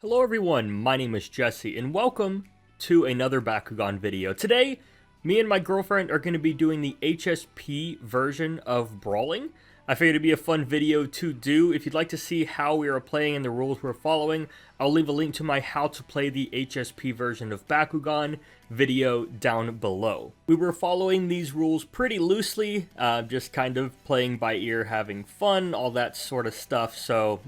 Hello everyone, my name is Jesse, and welcome to another Bakugan video. Today, me and my girlfriend are going to be doing the HSP version of Brawling. I figured it'd be a fun video to do. If you'd like to see how we are playing and the rules we're following, I'll leave a link to my how to play the HSP version of Bakugan video down below. We were following these rules pretty loosely, just kind of playing by ear, having fun, all that sort of stuff, so,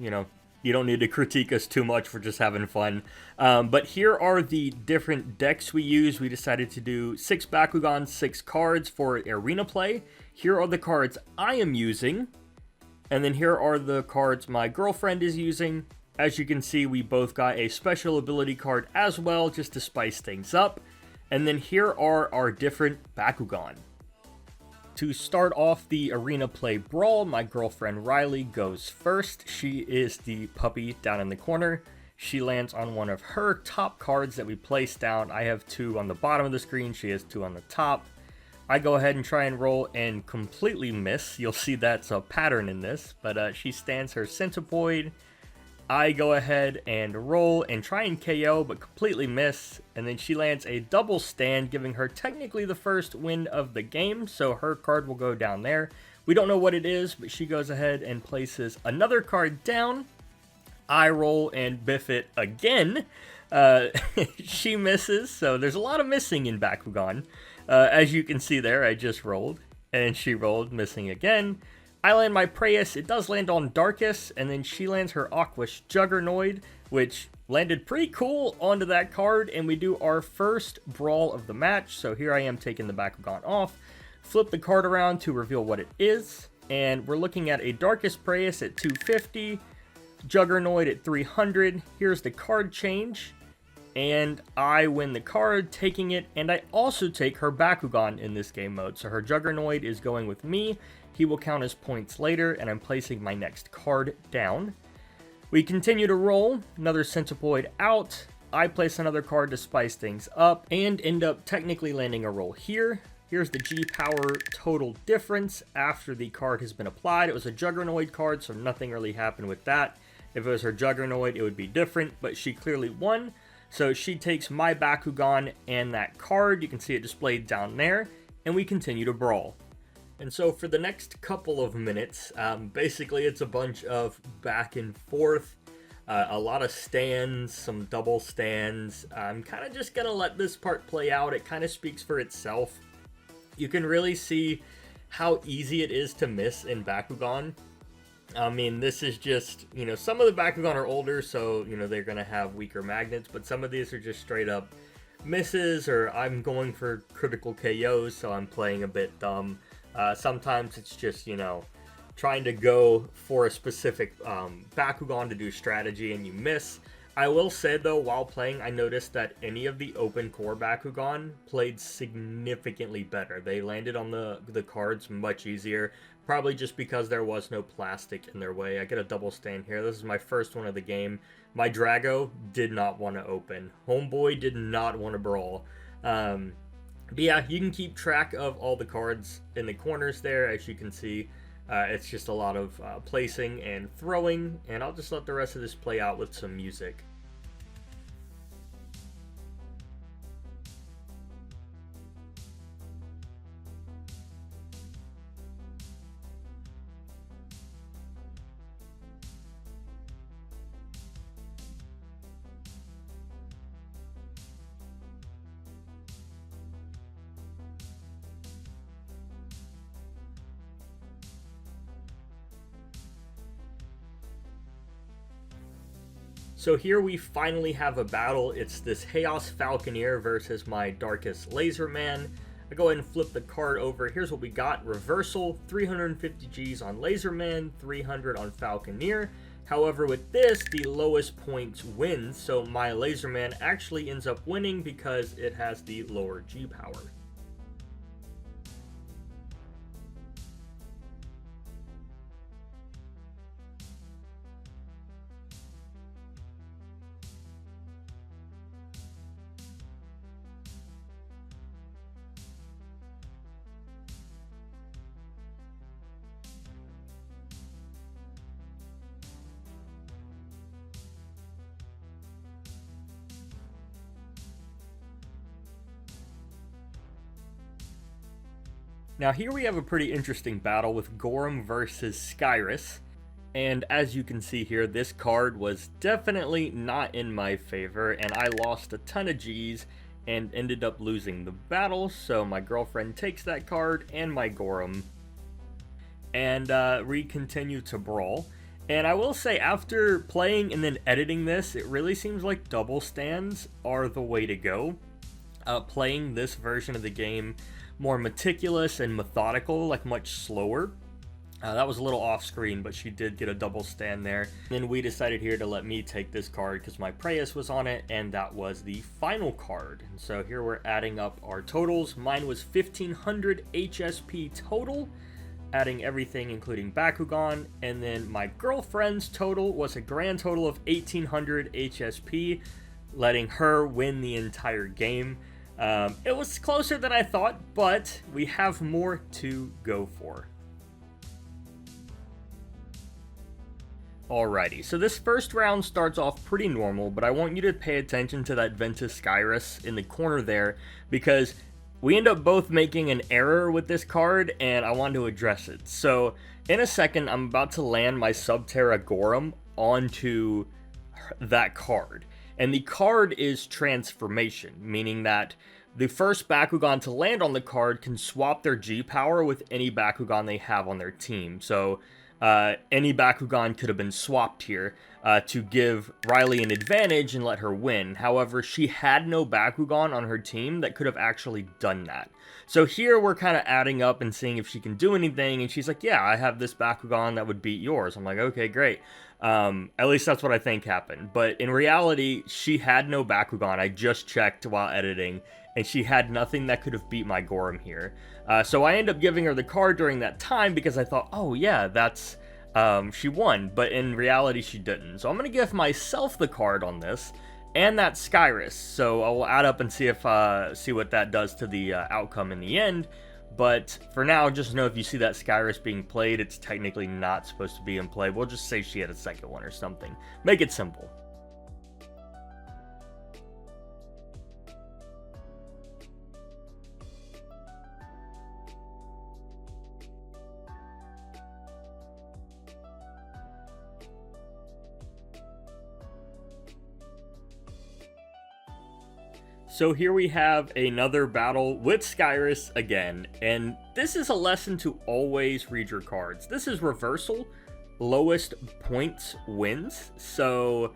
you don't need to critique us too much for just having fun. But here are the different decks we use. We decided to do 6 Bakugan, 6 cards for arena play. Here are the cards I am using. And then here are the cards my girlfriend is using. As you can see, we both got a special ability card as well, just to spice things up. And then here are our different Bakugan. To start off the arena play brawl, my girlfriend Riley goes first. She is the puppy down in the corner. She lands on one of her top cards that we placed down. I have 2 on the bottom of the screen. She has 2 on the top. I go ahead and try and roll and completely miss. You'll see that's a pattern in this, but she stands her Centipoid. I go ahead and roll and try and KO, but completely miss. And then she lands a double stand, giving her technically the first win of the game. So her card will go down there. We don't know what it is, but she goes ahead and places another card down. I roll and biff it again. She misses, so there's a lot of missing in Bakugan. As you can see there, I just rolled, and she rolled, missing again. I land my Preyas, it does land on Darkus, and then she lands her Aquash Juggernoid, which landed pretty cool onto that card, and we do our first brawl of the match. So here I am taking the Bakugan off, flip the card around to reveal what it is, and we're looking at a Darkus Preyas at 250, Juggernoid at 300. Here's the card change, and I win the card, taking it, and I also take her Bakugan in this game mode. So her Juggernoid is going with me. He will count as points later, and I'm placing my next card down. We continue to roll, another Centipoid out. I place another card to spice things up, and end up technically landing a roll here. Here's the G-Power total difference after the card has been applied. It was a Juggernoid card, so nothing really happened with that. If it was her Juggernoid, it would be different, but she clearly won. So she takes my Bakugan and that card. You can see it displayed down there, and we continue to brawl. And so for the next couple of minutes, basically it's a bunch of back and forth, a lot of stands, some double stands. I'm kind of just going to let this part play out. It kind of speaks for itself. You can really see how easy it is to miss in Bakugan. I mean, this is just, some of the Bakugan are older, so, they're going to have weaker magnets, but some of these are just straight up misses, or I'm going for critical KOs, so I'm playing a bit dumb. Sometimes it's just, trying to go for a specific Bakugan to do strategy and you miss. I will say, though, while playing, I noticed that any of the open core Bakugan played significantly better. They landed on the cards much easier, probably just because there was no plastic in their way. I get a double stand here. This is my first one of the game. My Drago did not want to open. Homeboy did not want to brawl. But yeah, you can keep track of all the cards in the corners there. As you can see, it's just a lot of placing and throwing, and I'll just let the rest of this play out with some music. So here we finally have a battle. It's this Chaos Falconer versus my Darkus Laserman. I go ahead and flip the card over. Here's what we got. Reversal, 350 Gs on Laserman, 300 on Falconer. However, with this, the lowest points wins. So my Laserman actually ends up winning because it has the lower G power. Now here we have a pretty interesting battle with Gorham versus Skyrus. And as you can see here, this card was definitely not in my favor, and I lost a ton of G's and ended up losing the battle. So my girlfriend takes that card and my Gorham, and we continue to brawl. And I will say, after playing and then editing this, it really seems like double stands are the way to go. Playing this version of the game more meticulous and methodical, like much slower. That was a little off screen, but she did get a double stand there. Then we decided here to let me take this card because my Preyas was on it, and that was the final card. And so here we're adding up our totals. Mine was 1500 HSP total, adding everything including Bakugan, and then my girlfriend's total was a grand total of 1800 HSP, letting her win the entire game. It was closer than I thought, but we have more to go for. Alrighty, so this first round starts off pretty normal, but I want you to pay attention to that Ventus Skyrus in the corner there, because we end up both making an error with this card, and I want to address it. So, in a second, I'm about to land my Subterra Gorham onto that card. And the card is Transformation, meaning that the first Bakugan to land on the card can swap their G power with any Bakugan they have on their team. So, any Bakugan could have been swapped here to give Riley an advantage and let her win. However, she had no Bakugan on her team that could have actually done that. So here we're kind of adding up and seeing if she can do anything, and she's like, yeah, I have this Bakugan that would beat yours. I'm like, okay, great. At least that's what I think happened. But in reality, she had no Bakugan. I just checked while editing, and she had nothing that could have beat my Gorham here. So I ended up giving her the card during that time because I thought, oh yeah, that's she won. But in reality, she didn't. So I'm going to give myself the card on this, and that Skyrus. So I will add up and see if see what that does to the outcome in the end. But for now, just know if you see that Skyrus being played, it's technically not supposed to be in play. We'll just say she had a second one or something. Make it simple. So here we have another battle with Skyrus again, and this is a lesson to always read your cards. This is reversal, lowest points wins, so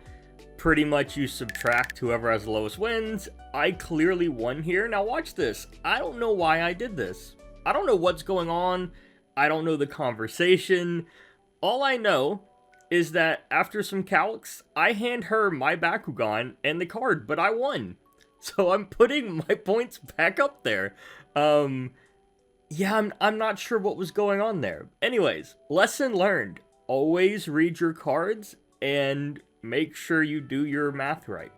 pretty much you subtract whoever has the lowest wins. I clearly won here. Now watch this. I don't know why I did this. I don't know what's going on. I don't know the conversation. All I know is that after some calcs, I hand her my Bakugan and the card, but I won. So I'm putting my points back up there. Yeah, I'm not sure what was going on there. Anyways, lesson learned. Always read your cards and make sure you do your math right.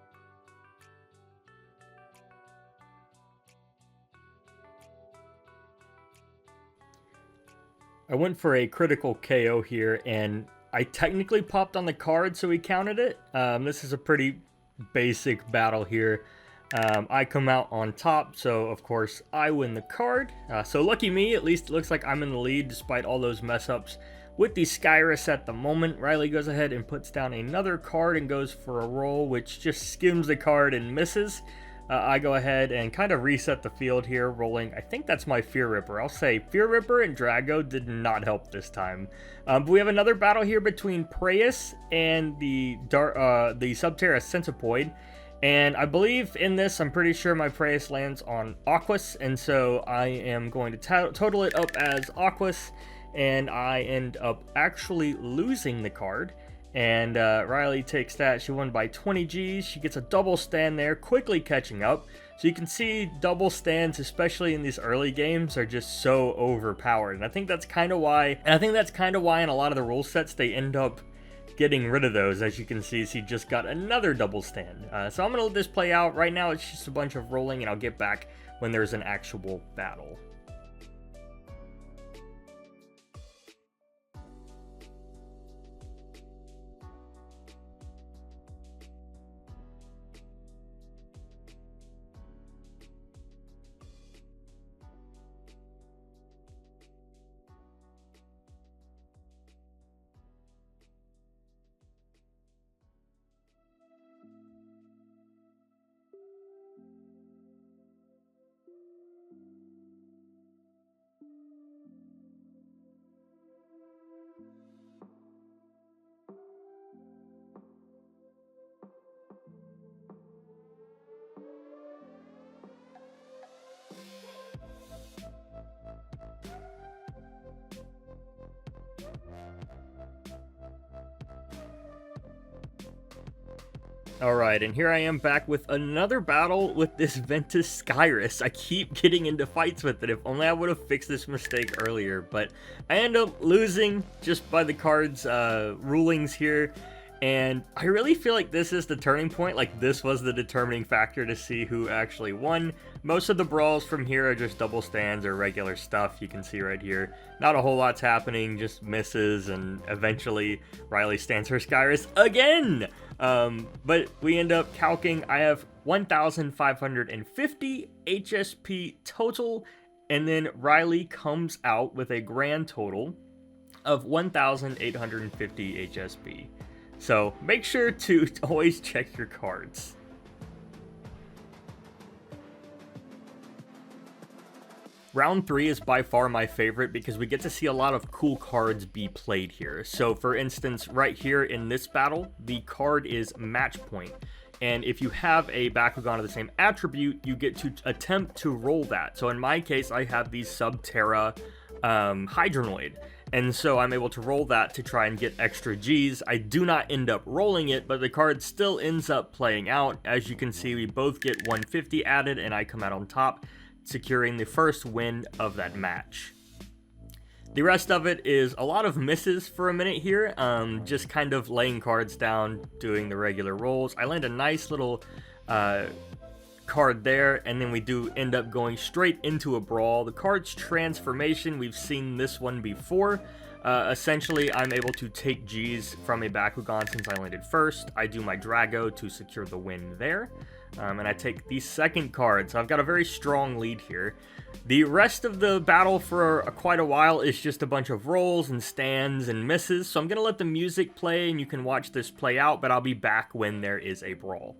I went for a critical KO here, and I technically popped on the card, so we counted it. This is a pretty basic battle here. I come out on top, so of course I win the card. So lucky me, at least it looks like I'm in the lead despite all those mess ups with the Skyrus at the moment. Riley goes ahead and puts down another card and goes for a roll, which just skims the card and misses. I go ahead and kind of reset the field here, rolling. I think that's my Fear Ripper. I'll say Fear Ripper and Drago did not help this time. But we have another battle here between Preyas and the Subterra Centipoid. And I believe in this, I'm pretty sure my Preyas lands on Aquas, and so I am going to total it up as Aquas, and I end up actually losing the card. And Riley takes that. She won by 20 Gs. She gets a double stand there, quickly catching up. So you can see double stands, especially in these early games, are just so overpowered. And I think that's kind of why. And I think that's kind of why in a lot of the rule sets they end up getting rid of those. As you can see, she just got another double stand. So I'm gonna let this play out. Right now, it's just a bunch of rolling, and I'll get back when there's an actual battle. Alright, and here I am back with another battle with this Ventus Skyrus. I keep getting into fights with it. If only I would have fixed this mistake earlier, but I end up losing just by the card's rulings here. And I really feel like this is the turning point. Like, this was the determining factor to see who actually won. Most of the brawls from here are just double stands or regular stuff. You can see right here, not a whole lot's happening, just misses, and eventually Riley stands her Skyrus again! But we end up calcing. I have 1,550 HSP total, and then Riley comes out with a grand total of 1,850 HSP. So make sure to always check your cards. Round 3 is by far my favorite because we get to see a lot of cool cards be played here. So for instance, right here in this battle, the card is Match Point. And if you have a Bakugan of the same attribute, you get to attempt to roll that. So in my case, I have the Subterra Hydronoid. And so I'm able to roll that to try and get extra Gs. I do not end up rolling it, but the card still ends up playing out. As you can see, we both get 150 added and I come out on top, securing the first win of that match. The rest of it is a lot of misses for a minute here, just kind of laying cards down, doing the regular rolls. I land a nice little card there, and then we do end up going straight into a brawl. The card's Transformation, we've seen this one before. Essentially, I'm able to take Gs from a Bakugan since I landed first. I do my Drago to secure the win there. And I take the second card, so I've got a very strong lead here. The rest of the battle for quite a while is just a bunch of rolls and stands and misses, so I'm going to let the music play and you can watch this play out, but I'll be back when there is a brawl.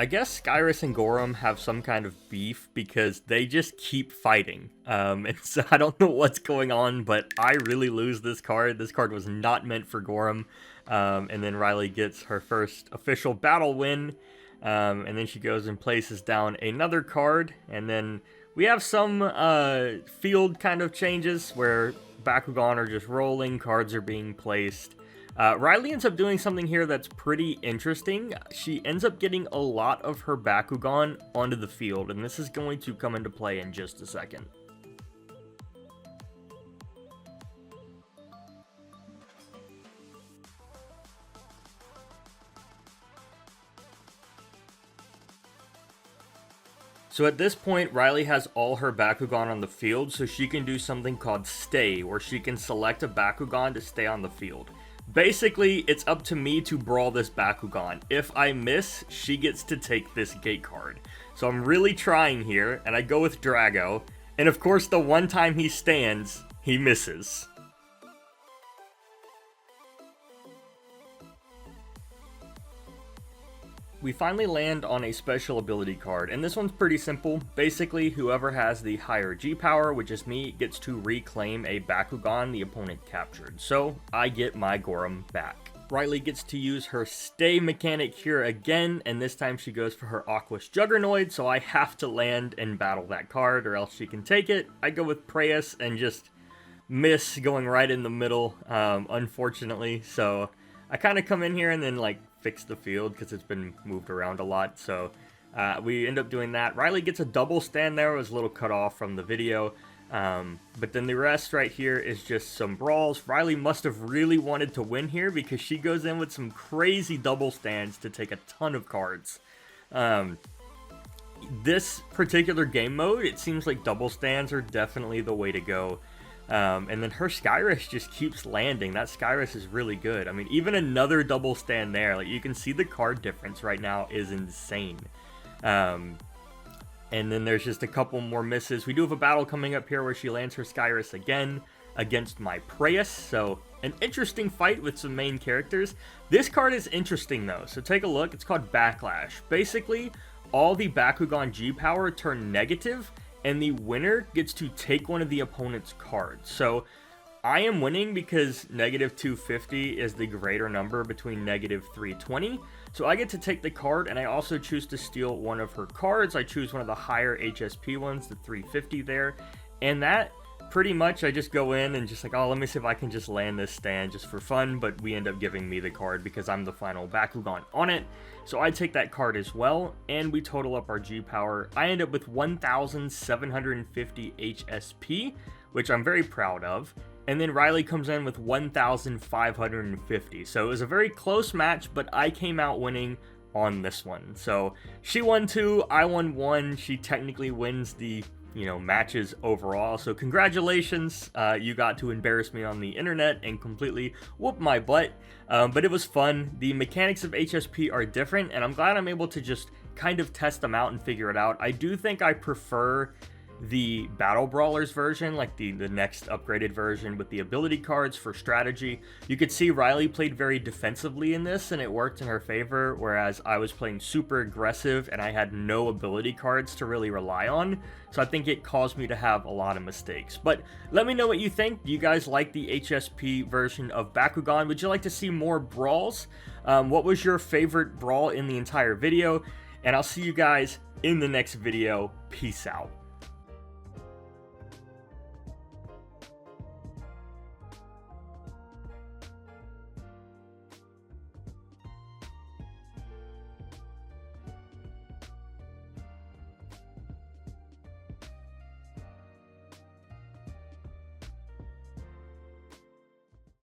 I guess Skyrus and Gorum have some kind of beef because they just keep fighting. And so I don't know what's going on, but I really lose this card. This card was not meant for Gorum. And then Riley gets her first official battle win. And then she goes and places down another card. And then we have some field kind of changes where Bakugan are just rolling, cards are being placed. Riley ends up doing something here that's pretty interesting. She ends up getting a lot of her Bakugan onto the field, and this is going to come into play in just a second. So at this point, Riley has all her Bakugan on the field, so she can do something called Stay, where she can select a Bakugan to stay on the field. Basically, it's up to me to brawl this Bakugan. If I miss, she gets to take this gate card. So I'm really trying here, and I go with Drago. And of course, the one time he stands, he misses. We finally land on a special ability card, and this one's pretty simple. Basically, whoever has the higher G power, which is me, gets to reclaim a Bakugan the opponent captured. So, I get my Gorum back. Riley gets to use her stay mechanic here again, and this time she goes for her Aquos Juggernoid, so I have to land and battle that card, or else she can take it. I go with Preus and just miss going right in the middle, unfortunately. So, I kind of come in here and then, fix the field because it's been moved around a lot, so we end up doing that. Riley gets a double stand there. It was a little cut off from the video, but then the rest right here is just some brawls. Riley must have really wanted to win here because she goes in with some crazy double stands to take a ton of cards. This particular game mode, it seems like double stands are definitely the way to go. And then her Skyrus just keeps landing. That Skyrus is really good. I mean, even another double stand there, like you can see the card difference right now is insane. And then there's just a couple more misses. We do have a battle coming up here where she lands her Skyrus again against my Preus. So an interesting fight with some main characters. This card is interesting though. So take a look. It's called Backlash. Basically, all the Bakugan G power turn negative, and the winner gets to take one of the opponent's cards. So I am winning because negative 250 is the greater number between negative 320. So I get to take the card, and I also choose to steal one of her cards. I choose one of the higher HSP ones, the 350 there. And that pretty much, I just go in and just like, oh, let me see if I can just land this stand just for fun. But we end up giving me the card because I'm the final Bakugan on it. So I take that card as well, and we total up our G power. I end up with 1,750 HSP, which I'm very proud of. And then Riley comes in with 1,550. So it was a very close match, but I came out winning on this one. So she won 2, I won 1. She technically wins the, matches overall. So congratulations. You got to embarrass me on the internet and completely whoop my butt. But it was fun. The mechanics of HSP are different, and I'm glad I'm able to just kind of test them out and figure it out. I do think I prefer the Battle Brawlers version, like the next upgraded version with the ability cards for strategy. You could see Riley played very defensively in this, and it worked in her favor, whereas I was playing super aggressive and I had no ability cards to really rely on. So I think it caused me to have a lot of mistakes. But let me know what you think. Do you guys like the HSP version of Bakugan? Would you like to see more brawls? What was your favorite brawl in the entire video? And I'll see you guys in the next video. Peace out.